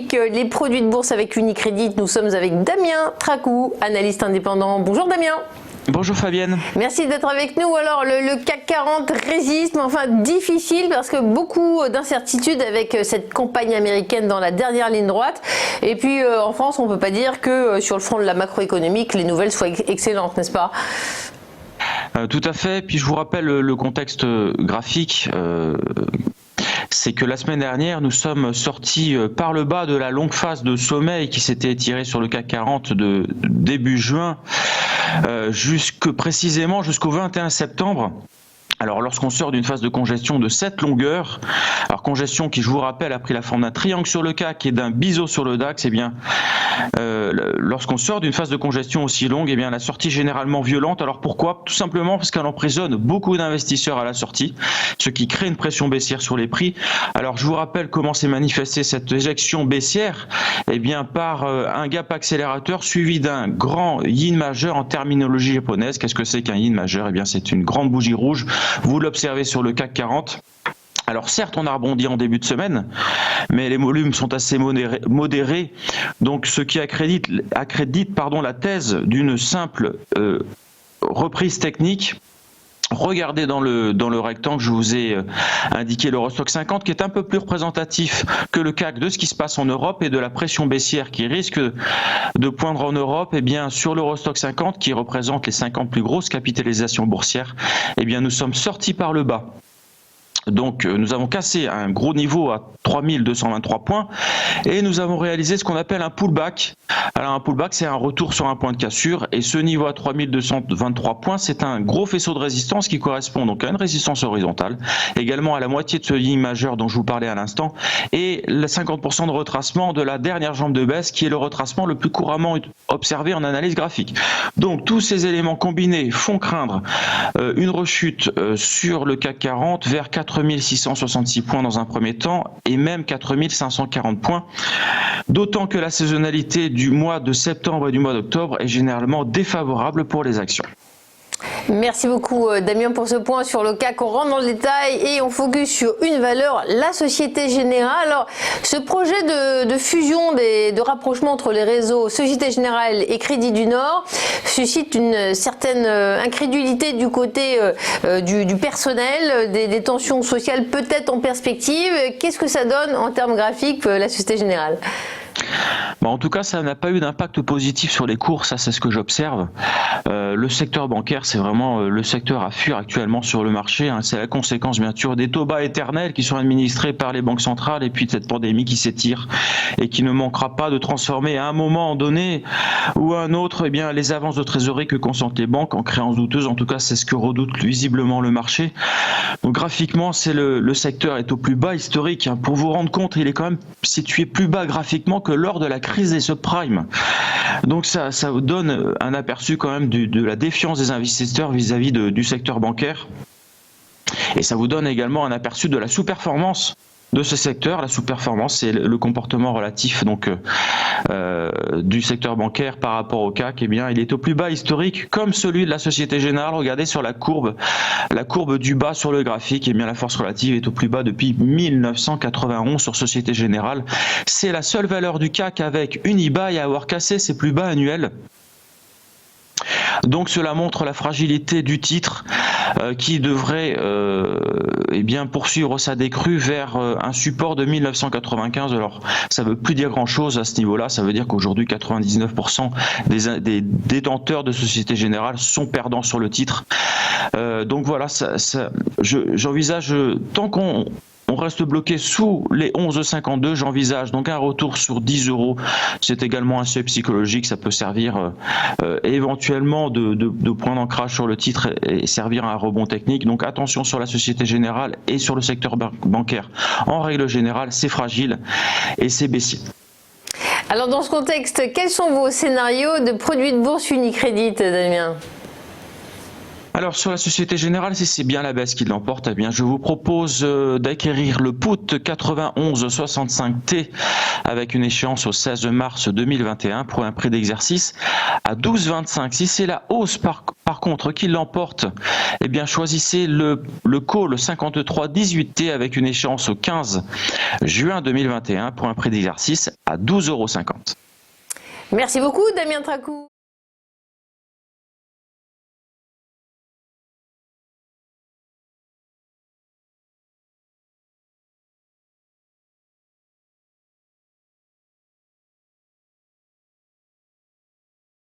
chronique Les produits de bourse avec Unicredit. Nous sommes avec Damien Tracou, analyste indépendant. Bonjour Damien. Bonjour Fabienne. Merci d'être avec nous. Alors le CAC 40 résiste, mais enfin difficile parce que beaucoup d'incertitudes avec cette campagne américaine dans la dernière ligne droite. Et puis en France, on ne peut pas dire que sur le front de la macroéconomique, les nouvelles soient excellentes, n'est-ce pas ? Tout à fait. Puis je vous rappelle le contexte graphique. C'est que la semaine dernière, nous sommes sortis par le bas de la longue phase de sommeil qui s'était étirée sur le CAC 40 de début juin, précisément jusqu'au 21 septembre. Alors lorsqu'on sort d'une phase de congestion de cette longueur, alors congestion qui, je vous rappelle, a pris la forme d'un triangle sur le CAC et d'un biseau sur le DAX, eh bien lorsqu'on sort d'une phase de congestion aussi longue, eh bien la sortie est généralement violente. Alors pourquoi ? Tout simplement parce qu'elle emprisonne beaucoup d'investisseurs à la sortie, ce qui crée une pression baissière sur les prix. Alors je vous rappelle comment s'est manifestée cette éjection baissière, eh bien par un gap accélérateur suivi d'un grand yin majeur en terminologie japonaise. Qu'est-ce que c'est qu'un yin majeur ? Eh bien c'est une grande bougie rouge. Vous l'observez sur le CAC 40. Alors certes, on a rebondi en début de semaine, mais les volumes sont assez modérés. Donc ce qui accrédite la thèse d'une simple reprise technique. Regardez dans le rectangle, je vous ai indiqué l'Eurostoxx 50 qui est un peu plus représentatif que le CAC de ce qui se passe en Europe et de la pression baissière qui risque de poindre en Europe. Eh bien, sur l'Eurostoxx 50 qui représente les 50 plus grosses capitalisations boursières, eh bien, nous sommes sortis par le bas. Donc nous avons cassé un gros niveau à 3223 points et nous avons réalisé ce qu'on appelle un pullback. Alors un pullback, c'est un retour sur un point de cassure et ce niveau à 3223 points, c'est un gros faisceau de résistance qui correspond donc à une résistance horizontale, également à la moitié de ce ligne majeur dont je vous parlais à l'instant et le 50% de retracement de la dernière jambe de baisse qui est le retracement le plus couramment observé en analyse graphique. Donc tous ces éléments combinés font craindre une rechute sur le CAC 40 vers 4666 points dans un premier temps et même 4540 points, d'autant que la saisonnalité du mois de septembre et du mois d'octobre est généralement défavorable pour les actions. Merci beaucoup Damien pour ce point sur le CAC. On rentre dans le détail et on focus sur une valeur, la Société Générale. Alors, ce projet de fusion, de rapprochement entre les réseaux Société Générale et Crédit du Nord suscite une certaine incrédulité du côté du personnel, des tensions sociales peut-être en perspective. Qu'est-ce que ça donne en termes graphiques, la Société Générale ? Bon, en tout cas, ça n'a pas eu d'impact positif sur les cours, ça c'est ce que j'observe. Le secteur bancaire, c'est vraiment le secteur à fuir actuellement sur le marché. C'est la conséquence bien sûr des taux bas éternels qui sont administrés par les banques centrales et puis de cette pandémie qui s'étire et qui ne manquera pas de transformer à un moment donné ou à un autre eh bien, les avances de trésorerie que consentent les banques en créance douteuse. En tout cas, c'est ce que redoute visiblement le marché. Donc graphiquement, le secteur est au plus bas historique. Pour vous rendre compte, il est quand même situé plus bas graphiquement que lors de la crise des subprimes. Donc ça vous donne un aperçu quand même de la défiance des investisseurs vis-à-vis du secteur bancaire. Et ça vous donne également un aperçu de la sous-performance de ce secteur. La sous-performance, c'est le comportement relatif donc du secteur bancaire par rapport au CAC. Eh bien, il est au plus bas historique, comme celui de la Société Générale. Regardez sur la courbe du bas sur le graphique. Eh bien, la force relative est au plus bas depuis 1991 sur Société Générale. C'est la seule valeur du CAC avec Unibail à avoir cassé ses plus bas annuels. Donc cela montre la fragilité du titre qui devrait eh bien poursuivre sa décrue vers un support de 1995. Alors ça ne veut plus dire grand chose à ce niveau-là, ça veut dire qu'aujourd'hui 99% des détenteurs de Société Générale sont perdants sur le titre. Donc voilà, j'envisage tant qu'on reste bloqué sous les 11,52, j'envisage donc un retour sur 10 euros. C'est également un seuil psychologique, ça peut servir éventuellement de point d'ancrage sur le titre et servir à un rebond technique. Donc attention sur la Société Générale et sur le secteur bancaire. En règle générale, c'est fragile et c'est baissier. Alors dans ce contexte, quels sont vos scénarios de produits de bourse Unicredit, Damien ? Alors sur la Société Générale, si c'est bien la baisse qui l'emporte, eh bien je vous propose d'acquérir le put 9165T avec une échéance au 16 mars 2021 pour un prix d'exercice à 12,25. Si c'est la hausse par contre qui l'emporte, eh bien choisissez le call 5318T avec une échéance au 15 juin 2021 pour un prix d'exercice à 12,50 €. Merci beaucoup Damien Tracou.